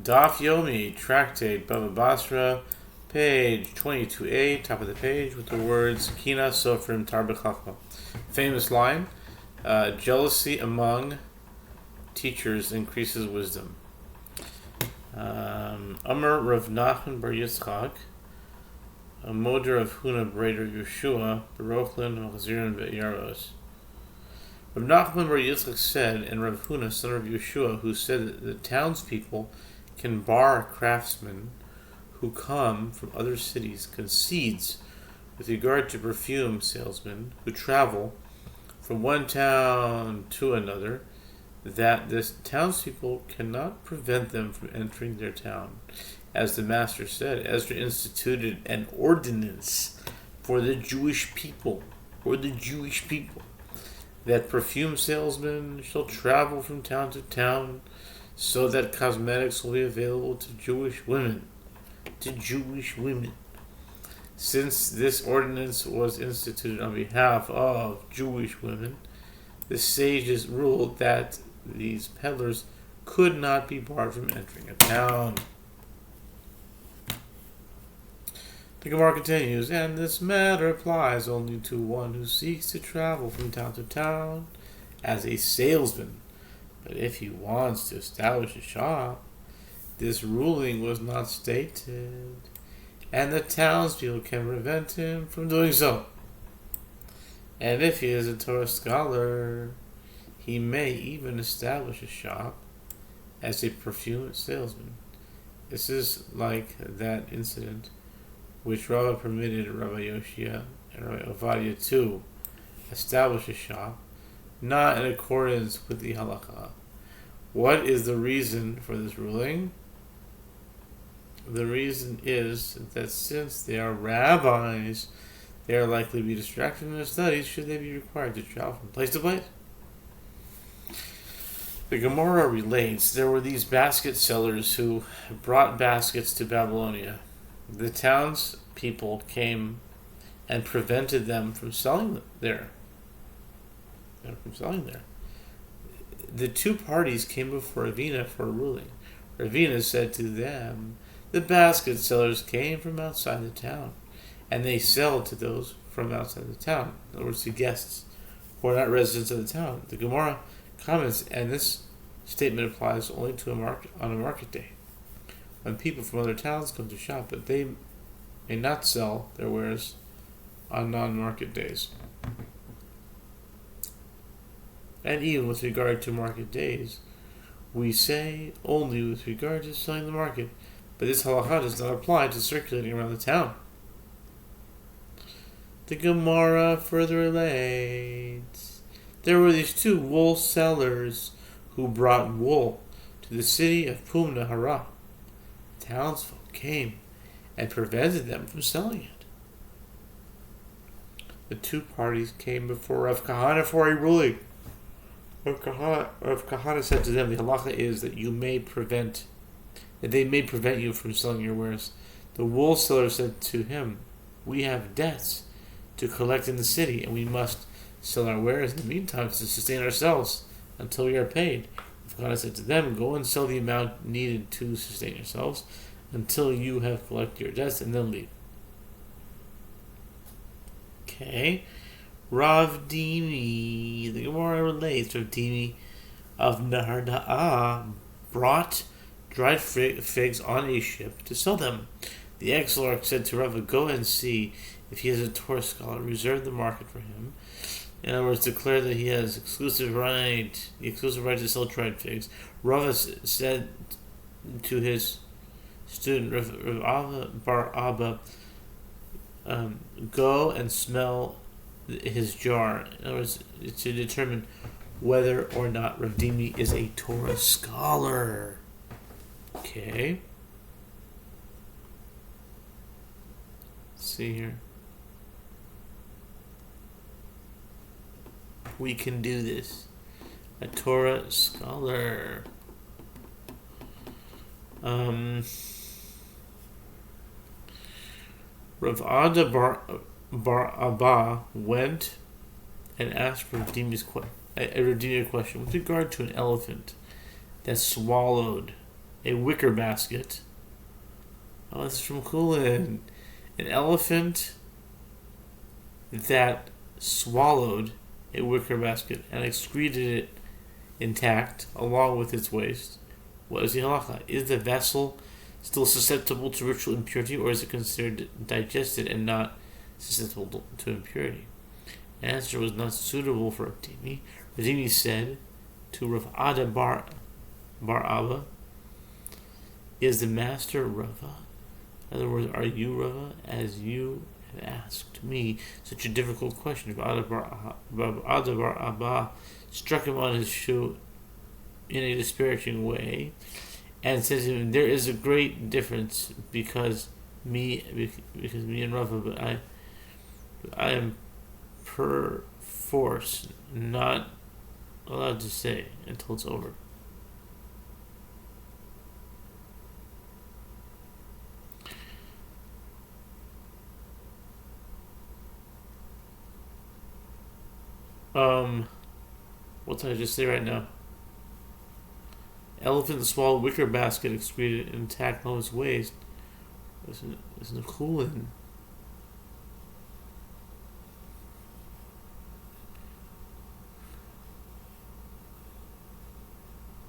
Daf Yomi, Tractate, Bava Batra, page 22a, top of the page, with the words Kina Sofer Tarbe Chachma. Famous line, jealousy among teachers increases wisdom. Amar Rav Nachman bar Yitzchak, a moder of Huna Breder Yehoshua, Berochlin, Machazirin, Yaros. Rav Nachman bar Yitzchak said, and Rav Huna, son of Yehoshua, who said that the townspeople can bar craftsmen who come from other cities, concedes with regard to perfume salesmen who travel from one town to another, that the townspeople cannot prevent them from entering their town. As the master said, Ezra instituted an ordinance for the Jewish people, that perfume salesmen shall travel from town to town, so that cosmetics will be available to Jewish women. Since this ordinance was instituted on behalf of Jewish women, the sages ruled that these peddlers could not be barred from entering a town. The Gemara continues, and this matter applies only to one who seeks to travel from town to town as a salesman. But if he wants to establish a shop, this ruling was not stated, and the townspeople can prevent him from doing so. And if he is a Torah scholar, he may even establish a shop as a perfume salesman. This is like that incident which Rava permitted Rabbi Yehoshua and Rabbi Ovadia to establish a shop, not in accordance with the halakha. What is the reason for this ruling? The reason is that since they are rabbis, they are likely to be distracted from their studies should they be required to travel from place to place. The Gemara relates, there were these basket sellers who brought baskets to Babylonia. The townspeople came and prevented them from selling there. The two parties came before Ravina for a ruling. Ravina said to them, the basket sellers came from outside the town, and they sell to those from outside the town. In other words, to guests who are not residents of the town. The Gemara comments, and this statement applies only to on a market day, when people from other towns come to shop, but they may not sell their wares on non-market days. And even with regard to market days, we say only with regard to selling the market, but this halakha does not apply to circulating around the town. The Gemara further relates, there were these two wool sellers who brought wool to the city of Pumna Hara. Townsfolk came and prevented them from selling it. The two parties came before Rav Kahana for a ruling. Rav Kahana said to them, the halacha is that they may prevent you from selling your wares. The wool seller said to him, we have debts to collect in the city, and we must sell our wares in the meantime to sustain ourselves until we are paid. Rav Kahana said to them, go and sell the amount needed to sustain yourselves until you have collected your debts, and then leave. Okay. Rav Dimi, the Gemara relates, Rav Dimi of Nahar brought dried figs on a ship to sell them. The ex-Lord said to Rava, go and see if he is a Torah scholar, reserve the market for him. In other words, declare that he has the exclusive right to sell dried figs. Rava said to his student, Rav Abba bar Abba, go and smell his jar. In other words, to determine whether or not Rav Dimi is a Torah scholar. Okay. Let's see here. We can do this. A Torah scholar. Rav Ada bar Abba went and asked Rav Dimi's question with regard to an elephant that swallowed a wicker basket. Oh, this is from Chulin. An elephant that swallowed a wicker basket and excreted it intact along with its waste. What is the halacha? Is the vessel still susceptible to ritual impurity, or is it considered digested and not susceptible to impurity? The answer was not suitable for Ravdimi. Ravdimi said to Rav Ada bar Abba, is the master Rava? In other words, are you Rava, as you have asked me such a difficult question? Rav Ada bar Abba struck him on his shoe in a disparaging way and said to him, there is a great difference because me and Rava, but I am perforce not allowed to say until it's over. What did I just say right now? Elephant swallowed wicker basket excreted intact on its waist. Isn't it Chulin?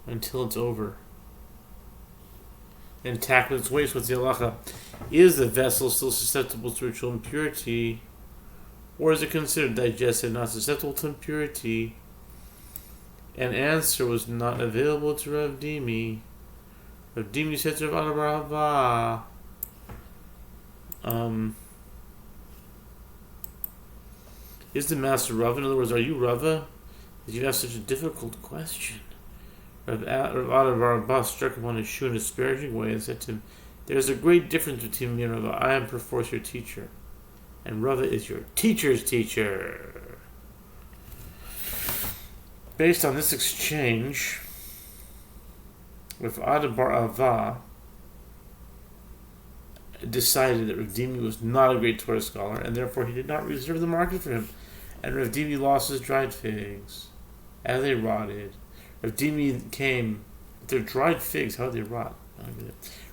Until it's over. Intact with its waist. What's the halacha? Is the vessel still susceptible to ritual impurity, or is it considered digested, not susceptible to impurity? An answer was not available to Ravdimi. Ravdimi said to Rav Ada is the master Rava? In other words, are you Rava? Did you ask such a difficult question? Rav Ada struck him on his shoe in a disparaging way and said to him, there is a great difference between me and Rava. I am perforce your teacher, and Rava is your teacher's teacher. Based on this exchange, Rav Ada bar Abba decided that Ravdimi was not a great Torah scholar, and therefore he did not reserve the market for him. And Ravdimi lost his dried figs as they rotted. Ravdimi came, their dried figs, how did they rot?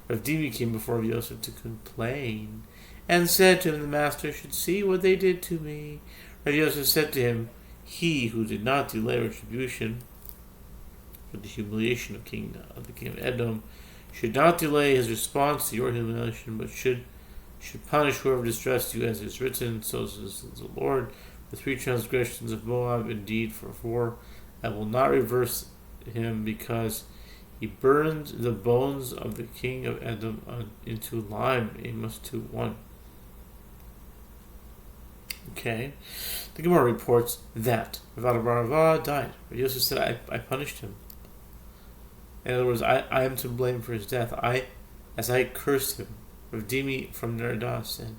Ravdimi came before Yehoshua to complain and said to him, the master should see what they did to me. Yehoshua said to him, he who did not delay retribution for the humiliation of the king of Edom should not delay his response to your humiliation, but should punish whoever distressed you, as is written. So says the Lord, the 3 transgressions of Moab, indeed for 4, I will not reverse him, because he burned the bones of the king of Edom into lime. Amos 2:1. Okay. The Gemara reports that Rav Ada bar Abba died. Yehoshua said, I punished him. In other words, I am to blame for his death. As I cursed him, Ravdimi from Nerdah said,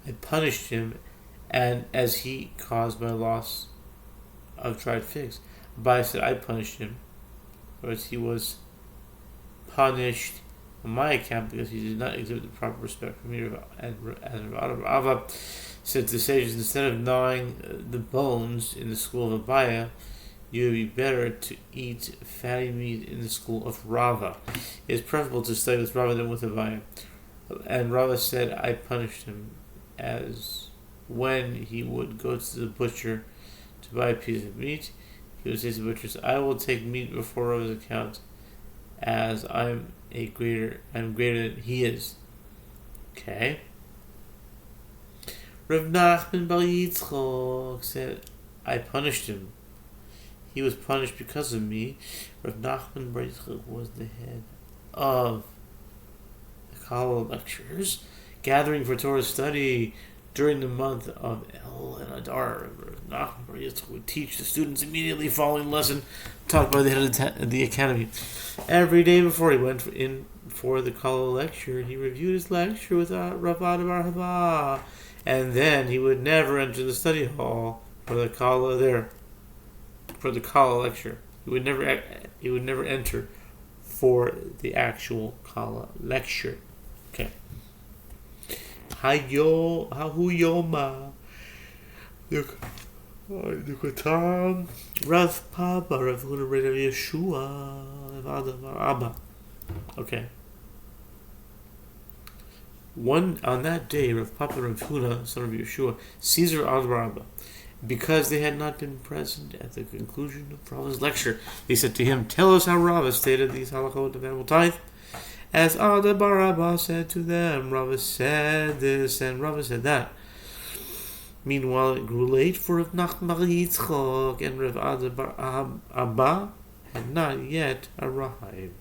I punished him, and as he caused my loss of dried figs. Bava said, I punished him, whereas he was punished on my account because he did not exhibit the proper respect for me. As Rav Ada bar Abba said to the sages, instead of gnawing the bones in the school of Abaya, you would be better to eat fatty meat in the school of Rava. It is preferable to study with Rava than with Abaya. And Rava said, I punished him, as when he would go to the butcher to buy a piece of meat, he would say to the butchers, I will take meat before Rava's account, as I'm greater than he is. Okay. Rav Nachman bar Yitzchok said, I punished him. He was punished because of me. Rav Nachman bar Yitzchok was the head of the Kala lectures, gathering for Torah study during the month of El and Adar. Rav Nachman bar Yitzchok would teach the students immediately following the lesson taught by the head of the academy. Every day before he went in for the Kala lecture, he reviewed his lecture with Rav Ada bar Abba. And then he would never enter the study hall for the Kala lecture. He would never enter for the actual Kala lecture. Okay. Hahu Yoma. Rav Papa, Rav Yehoshua, Rav Ada bar Abba. Okay. On that day, Rav Papa Rav Huna, son of Yehoshua, Caesar al-Rabba, because they had not been present at the conclusion of Rava's lecture, they said to him, "Tell us how Rava stated these halachot of animal tithe." As Ada Barabba said to them, Rava said this and Rava said that. Meanwhile, it grew late for Rav Nachman bar Yitzchok, and Rav Ada bar Abba had not yet arrived.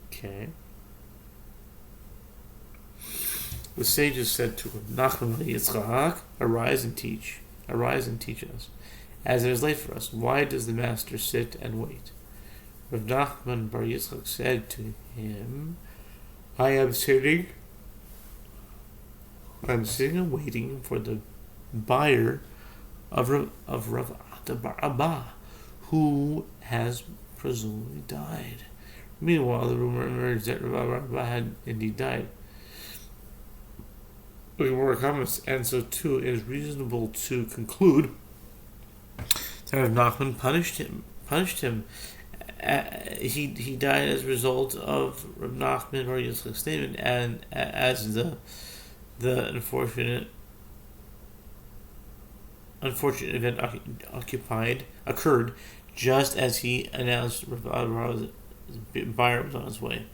Okay. The sages said to Rav Nachman bar Yitzchak, "Arise and teach. Arise and teach us, as it is late for us. Why does the master sit and wait?" Rav Nachman bar Yitzchak said to him, I'm sitting and waiting for the buyer of Rav Ada bar Abba, who has presumably died." Meanwhile, the rumor emerged that Rav Abba had indeed died. The Gemara comments, and so too it is reasonable to conclude that Rav Nachman punished him. He died as a result of Rav Nachman bar Yitzchak's statement, and as the unfortunate event occurred just as he announced Rav Abba's buyer was on his way.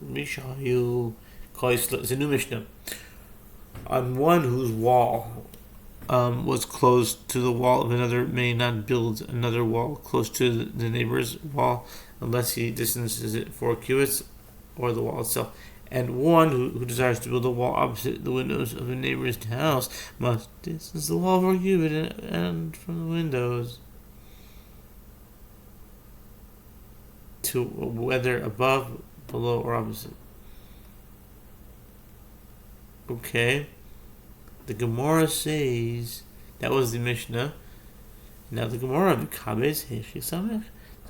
Mishayu is a new Mishnah. On one whose wall was close to the wall of another may not build another wall close to the neighbor's wall unless he distances it 4 cubits or the wall itself. And one who desires to build a wall opposite the windows of a neighbor's house must distance the wall 4 cubits and from the windows to whether above, below, or opposite. Okay. The Gemara says that was the Mishnah. Now the Gemara the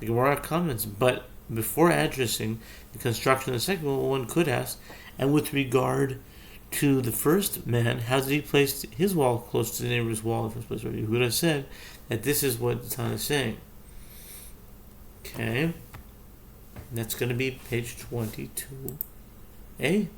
Gemara comments, but before addressing the construction of the second one could ask, and with regard to the first man, how did he place his wall close to the neighbor's wall in the first place? Rabbi Yehuda said that this is what the Tanna is saying. Okay. That's going to be page 22a.